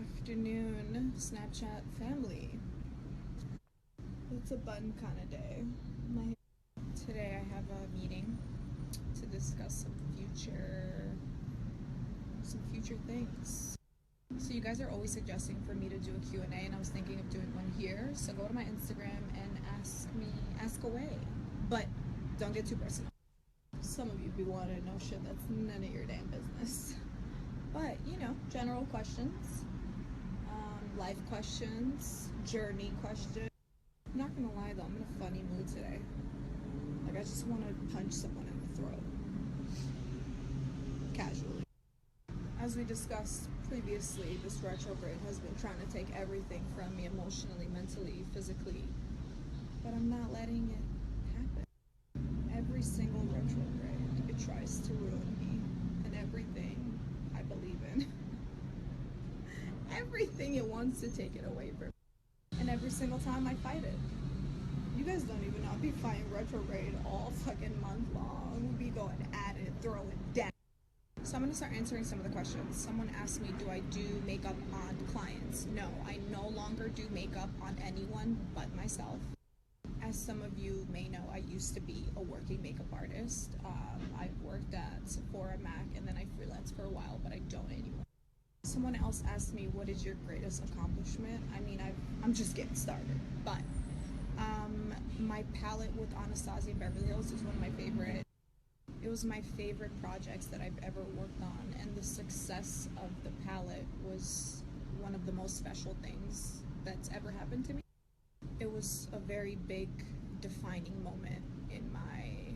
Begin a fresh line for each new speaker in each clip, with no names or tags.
afternoon, Snapchat family. It's a bun kind of day. Today I have a meeting to discuss some future things. So you guys are always suggesting for me to do a Q&A, and I was thinking of doing one here. So go to my Instagram and ask away. But don't get too personal. Some of you be wanting to know shit that's none of your damn business. But, general questions, life questions, journey questions. I'm not gonna lie though, I'm in a funny mood today. Like, I just want to punch someone in the throat. Casually. As we discussed previously, this retrograde has been trying to take everything from me emotionally, mentally, physically. But I'm not letting it happen. Every single retrograde, it tries to ruin me and everything I believe in. Everything it wants to take it away from me. And every single time I fight it. You guys don't even know. I'll be fighting retrograde all fucking month long. We'll be going at it, throwing down. So I'm going to start answering some of the questions. Someone asked me, do I do makeup on clients? No, I no longer do makeup on anyone but myself. As some of you may know, I used to be a working makeup artist. I've worked at Sephora, Mac, and then I freelanced for a while, but I don't anymore. Someone else asked me, what is your greatest accomplishment? I mean, I'm just getting started, but my palette with Anastasia Beverly Hills is one of my favorite. It was my favorite projects that I've ever worked on, and the success of the palette was one of the most special things that's ever happened to me. It was a very big defining moment in my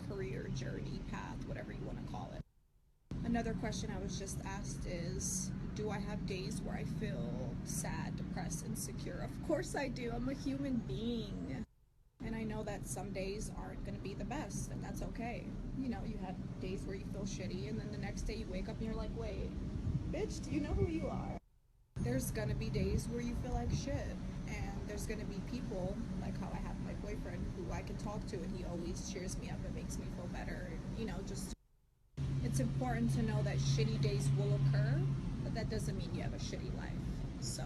career journey, path, whatever you want to call it. Another question I was just asked is, do I have days where I feel sad, depressed, insecure? Of course I do. I'm a human being. And I know that some days aren't going to be the best, and that's okay. You have days where you feel shitty, and then the next day you wake up and you're like, wait, bitch, do you know who you are? There's going to be days where you feel like shit, and there's going to be people, like how I have my boyfriend, who I can talk to, and he always cheers me up and makes me feel better. It's important to know that shitty days will occur, but that doesn't mean you have a shitty life. So,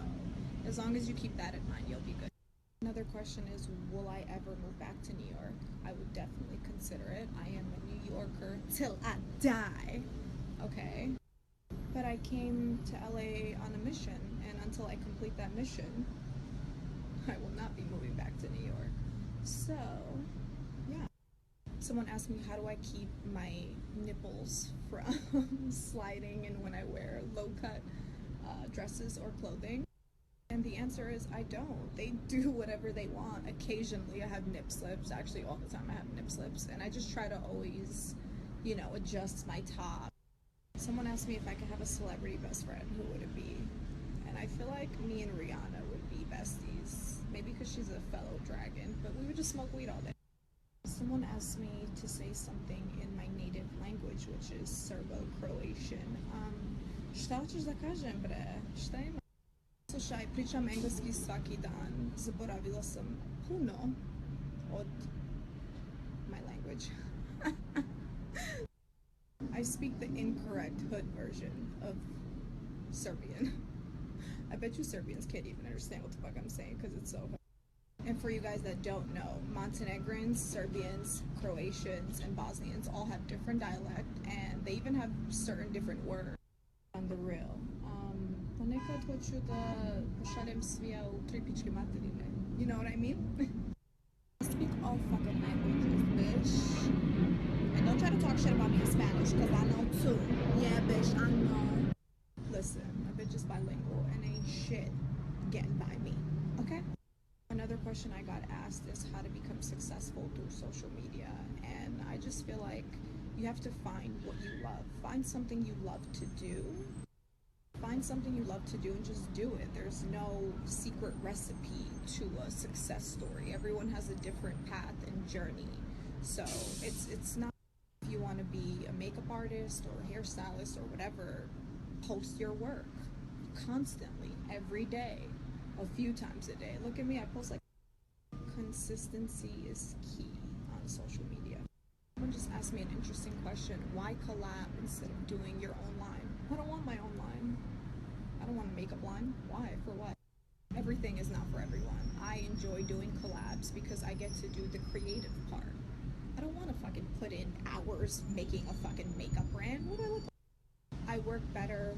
as long as you keep that in mind, you'll be good. Another question is, will I ever move back to New York? I would definitely consider it. I am a New Yorker till I die. Okay? But I came to LA on a mission, and until I complete that mission, I will not be moving back to New York. So, yeah. Someone asked me, how do I keep my nipples from sliding and when I wear low-cut dresses or clothing? And the answer is, I don't. They do whatever they want. Occasionally I have nip slips. Actually, all the time I have nip slips. And I just try to always, adjust my top. Someone asked me if I could have a celebrity best friend. Who would it be? And I feel like me and Rihanna would be besties. Maybe because she's a fellow dragon. But we would just smoke weed all day. Someone asked me to say something in my native language, which is Serbo-Croatian. Šta hoćeš da kažem, bre? Šta ima? Slušaj, pričam engleski svaki dan. Zaboravila sam puno od my language. I speak the incorrect hood version of Serbian. I bet you Serbians can't even understand what the fuck I'm saying because it's so. And for you guys that don't know, Montenegrins, Serbians, Croatians, and Bosnians all have different dialect, and they even have certain different words. On the real. Ponekad hoću da pošaljem svija u tripičke materine. You know what I mean? I speak all fucking languages, bitch. And don't try to talk shit about me in Spanish, because I know too. Yeah, bitch, I know. Listen, a bitch is bilingual, and ain't shit getting by me, okay? Another question I got asked is how to become successful through social media, and I just feel like you have to find what you love. Find something you love to do. Find something you love to do and just do it. There's no secret recipe to a success story. Everyone has a different path and journey. So it's not, if you want to be a makeup artist or a hairstylist or whatever, post your work constantly, every day, a few times a day. Look at me, I post like. Consistency is key on social media. Someone just asked me an interesting question. Why collab instead of doing your own line? I don't want my own line. I don't don't want a makeup line. Why? For what? Everything is not for everyone. I enjoy doing collabs because I get to do the creative part. I don't want to fucking put in hours making a fucking makeup brand. What do I look like? I work better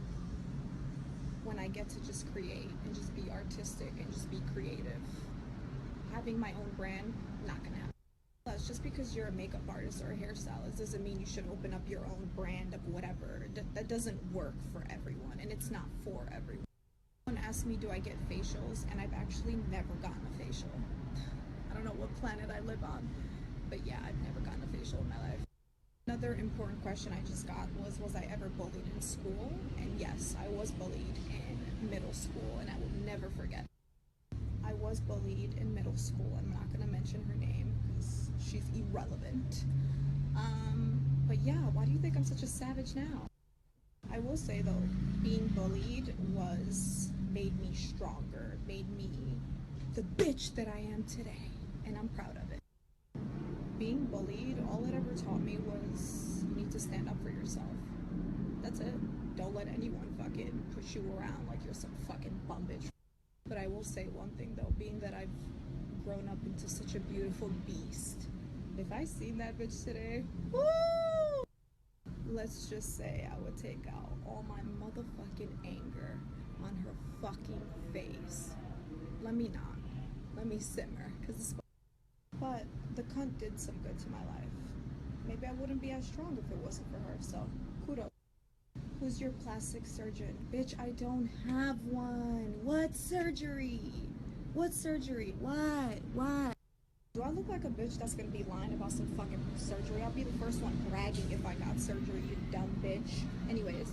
when I get to just create and just be artistic and just be creative. Having my own brand, not gonna happen. Plus, just because you're a makeup artist or a hairstylist doesn't mean you should open up your own brand of whatever. That doesn't work for everyone, and it's not for everyone. Someone asked me, do I get facials? And I've actually never gotten a facial. I don't know what planet I live on, but yeah, I've never gotten a facial in my life. Another important question I just got was I ever bullied in school? And yes, I was bullied in middle school, and I will never forget. I was bullied in middle school. I'm not going to mention her name because she's irrelevant. But yeah, why do you think I'm such a savage now? I will say though, being bullied made me stronger, made me the bitch that I am today, and I'm proud of it. Being bullied, all it ever taught me was you need to stand up for yourself. That's it. Don't let anyone fucking push you around like you're some fucking bum bitch. But I will say one thing though, being that I've grown up into such a beautiful beast, if I seen that bitch today, woo! Let's just say I would take out all my motherfucking anger on her fucking face. Let me not. Let me simmer, cause it's. But the cunt did some good to my life. Maybe I wouldn't be as strong if it wasn't for her, so kudos. Who's your plastic surgeon? Bitch, I don't have one. What surgery? What surgery? What? What? Do I look like a bitch that's gonna be lying about some fucking surgery? I'll be the first one bragging if I got surgery, you dumb bitch. Anyways,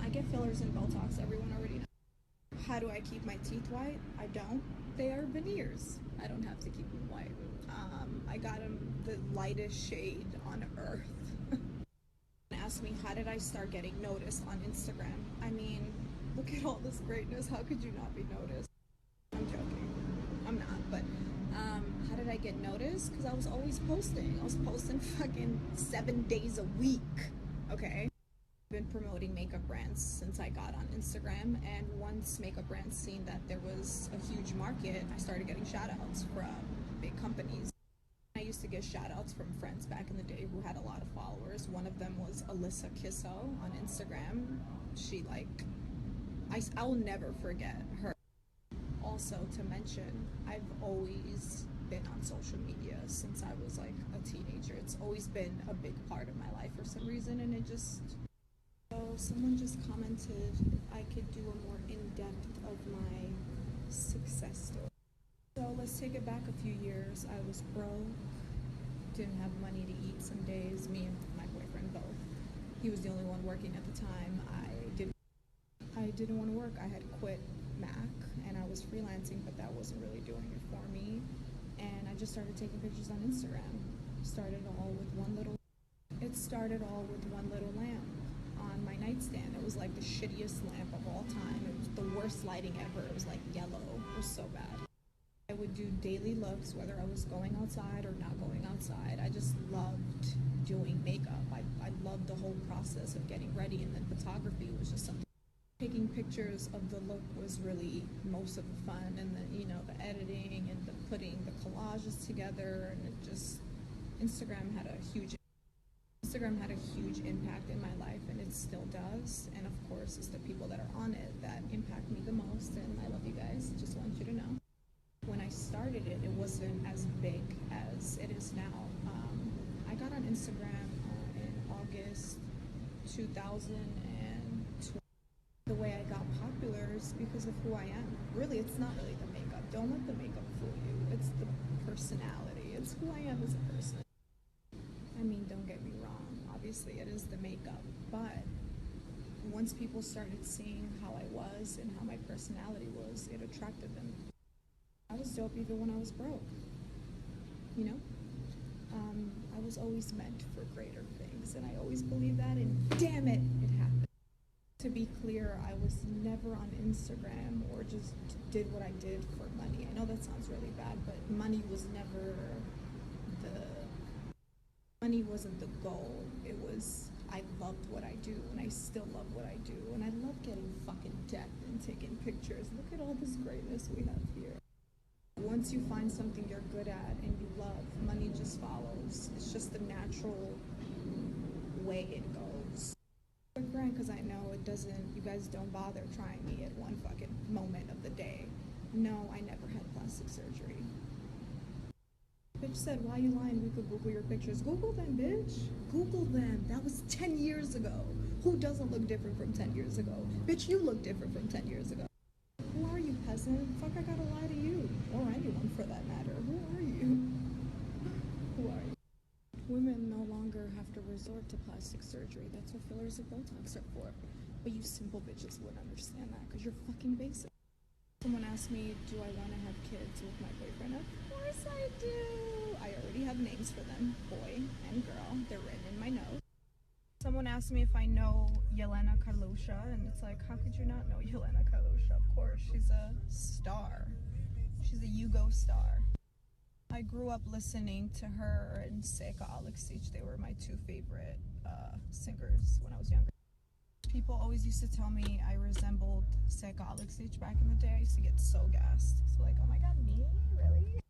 I get fillers and Botox. Everyone already knows. How do I keep my teeth white? I don't. They are veneers. I don't have to keep them white. I got them the lightest shade on earth. Asked me, how did I start getting noticed on Instagram? I mean, look at all this greatness. How could you not be noticed? I'm joking. I'm not, but how did I get noticed? Because I was always posting. I was posting fucking 7 days a week, okay? I've been promoting makeup brands since I got on Instagram, and once makeup brands seen that there was a huge market, I started getting shout outs from big companies. I used to get shout outs from friends back in the day who had a lot of followers. One of them was Alyssa Kisso on Instagram. She I'll never forget her. Also to mention, I've always been on social media since I was like a teenager. It's always been a big part of my life for some reason, and so someone just commented if I could do a more in-depth of my success story. So let's take it back a few years. I was broke, didn't have money to eat some days, me and my boyfriend both. He was the only one working at the time. I didn't want to work. I had quit Mac and I was freelancing, but that wasn't really doing it for me. And I just started taking pictures on Instagram. It started all with one little lamp on my nightstand. It was like the shittiest lamp of all time. It was the worst lighting ever. It was like yellow. It was so bad. I would do daily looks, whether I was going outside or not going outside. I just loved doing makeup. I loved the whole process of getting ready, and then photography was just something. Taking pictures of the look was really most of the fun, and the editing and the putting the collages together, and Instagram had a huge impact in my life, and it still does. And of course, it's the people that are on it that impact me the most, and I love you guys. Just want you to know. When I started it, it wasn't as big as it is now. I got on Instagram in August 2020. The way I got popular is because of who I am. Really, it's not really the makeup. Don't let the makeup fool you. It's the personality. It's who I am as a person. I mean, don't get me wrong. Obviously, it is the makeup. But once people started seeing how I was and how my personality was, it attracted them. I was dope even when I was broke. I was always meant for greater things, and I always believed that, and damn it, it happened. To be clear, I was never on Instagram or just did what I did for money. I know that sounds really bad, but money wasn't the goal. It was I loved what I do, and I still love what I do, and I love getting fucking decked and taking pictures. Look at all this greatness we have here. Once you find something you're good at and you love, money just follows. It's just the natural way it goes. Because I know it doesn't, you guys don't bother trying me at one fucking moment of the day. No, I never had plastic surgery. Bitch said, why you lying? We could Google your pictures. Google them, bitch. Google them. That was 10 years ago. Who doesn't look different from 10 years ago? Bitch, you look different from 10 years ago. Who are you, peasant? Fuck, I gotta lie to you. Or anyone for that matter. Who are you? Who are you? Women no longer have to resort to plastic surgery. That's what fillers and Botox are for. But you simple bitches wouldn't understand that because you're fucking basic. Someone asked me, do I want to have kids with my boyfriend? Of course I do. I already have names for them, boy and girl. They're written in my notes. Someone asked me if I know Yelena Karlusha, and it's like, how could you not know Yelena Karlusha? Of course, she's a star. She's a Yugo star. I grew up listening to her and Seka Alexic. They were my two favorite singers when I was younger. People always used to tell me I resembled Seka Alexic back in the day. I used to get so gassed. So like, oh my god, me? Really?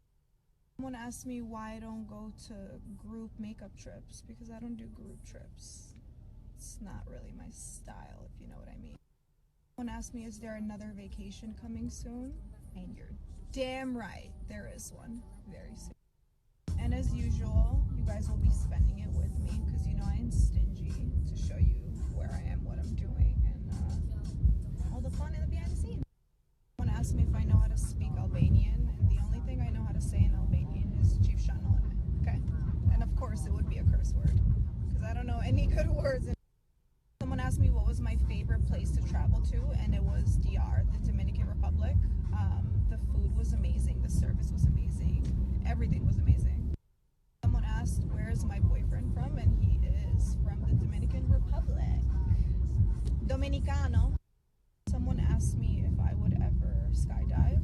Someone asked me why I don't go to group makeup trips, because I don't do group trips. It's not really my style, if you know what I mean. Someone asked me, is there another vacation coming soon? And you're damn right, there is one very soon. And as usual, you guys will be spending it with me, because you know I ain't stingy to show you where I am, what I'm doing, and all the fun in the behind the scenes. Someone asked me if I know how to speak Albanian, and the only thing I know how to say in Albanian is Chief Shanone, okay? And of course it would be a curse word, because I don't know any good words. Someone asked me what was my favorite place to travel to, and it was DR, the Dominican Republic. The food was amazing, the service was amazing, everything was amazing. Someone asked, where is my boyfriend from? And he is from the Dominican Republic. Dominicano. Someone asked me if I would ever skydive,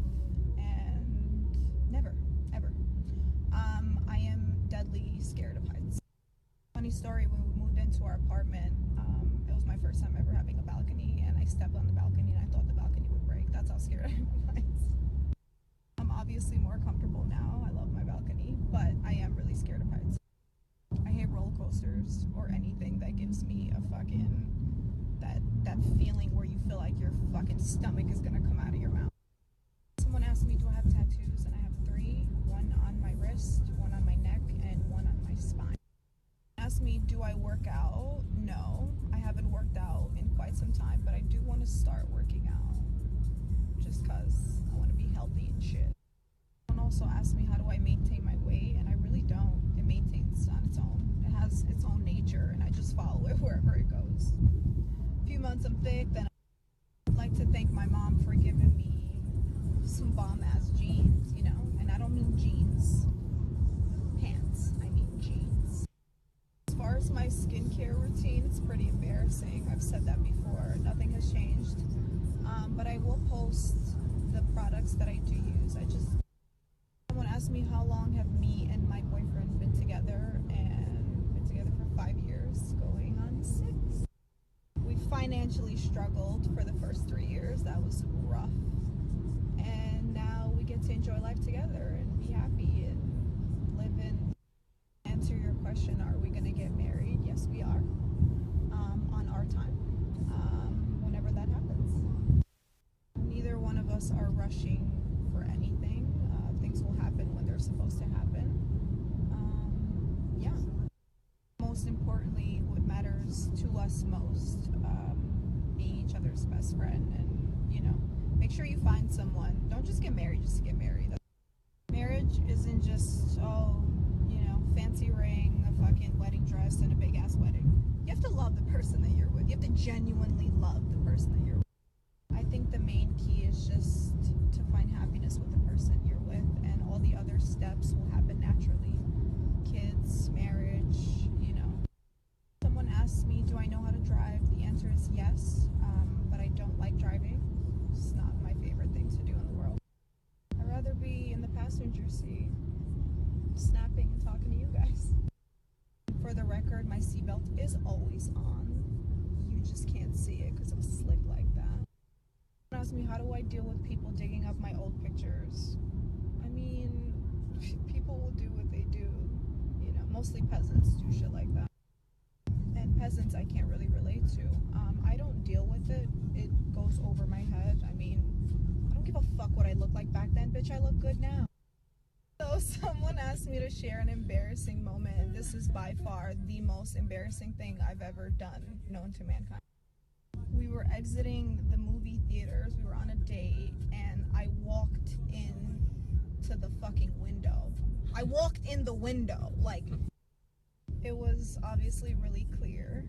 and never, ever. I am deadly scared of heights. Funny story, when we moved into our apartment, it was my first time ever having a balcony, and I stepped on the balcony and I thought the balcony would break. That's how scared I am of heights. I'm obviously more comfortable now. I love my balcony, but I am really scared of heights. I hate roller coasters or anything that gives me a fucking, that feeling where you feel like your fucking stomach is gonna come out of your mouth. Someone asked me, do I have tattoos? And I have 3, one on my wrist, one on my neck, and one on my spine. Asked me, do I work out? No, I haven't worked out in quite some time, but I do want to start working out just because I want to be healthy and shit. Someone also asked me, how do I maintain my weight? And I really don't. It maintains on its own. It has its own nature, and I just follow it wherever it goes. A few months I'm thick, then I'd like to thank my mom for giving me some bomb-ass jeans, you know? And I don't mean jeans, pants, I mean jeans. As far as my skincare routine, it's pretty embarrassing. I've said that before. Nothing has changed. But I will post the products that I do use. Someone asked me how long have me and my boyfriend been together, and been together for 5 years, going on 6. We financially struggled for the first 3 years. That was rough. And now we get to enjoy life together and be happy and live in. Answer your question, are we going to get married? Yes, we are. On our time. Whenever that happens. Neither one of us are rushing for anything. Things will happen when they're supposed to happen. Yeah. Most importantly, what matters to us most, being each other's best friend, and, you know, make sure you find someone. Don't just get married just to get married. Marriage isn't just, fancy ring, a fucking wedding dress, and a big ass wedding. You have to love the person that you're with. You have to genuinely love the person that you're with. I think the main key is just to find happiness with the person you're with, and all the other steps will happen naturally. Kids, marriage, you know. Someone asked me, do I know how to drive? The answer is yes, but I don't like driving. It's not my favorite thing to do in the world. I'd rather be in the passenger seat, snapping and talking to you guys. For the record, record, my seatbelt is always on. You just can't see it because I'm slick like that. Ask me, how do I deal with people digging up my old pictures? I mean, people will do what they do. You know, mostly peasants do shit like that. And peasants I can't really relate to. I don't deal with it. It goes over my head. I mean, I don't give a fuck what I look like back then. Bitch, I look good now. So someone asked me to share an embarrassing moment, and this is by far the most embarrassing thing I've ever done known to mankind. We were exiting the movie theaters, we were on a date, and I walked in to the fucking window. I walked in the window, like, it was obviously really clear,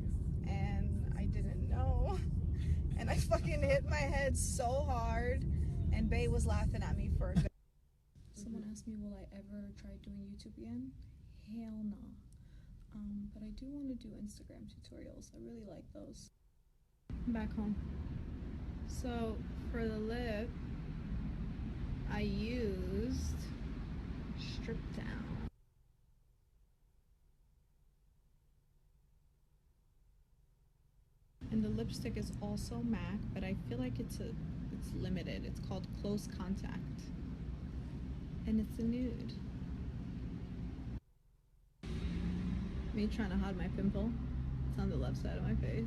and I didn't know, and I fucking hit my head so hard, and Bae was laughing at me for a good. Someone asked me, will I ever try doing YouTube again? Hell no. But I do want to do Instagram tutorials. I really like those. Back home. So for the lip, I used Strip Down. And the lipstick is also MAC, but I feel like it's limited. It's called Close Contact. And it's a nude. Me trying to hide my pimple. It's on the left side of my face.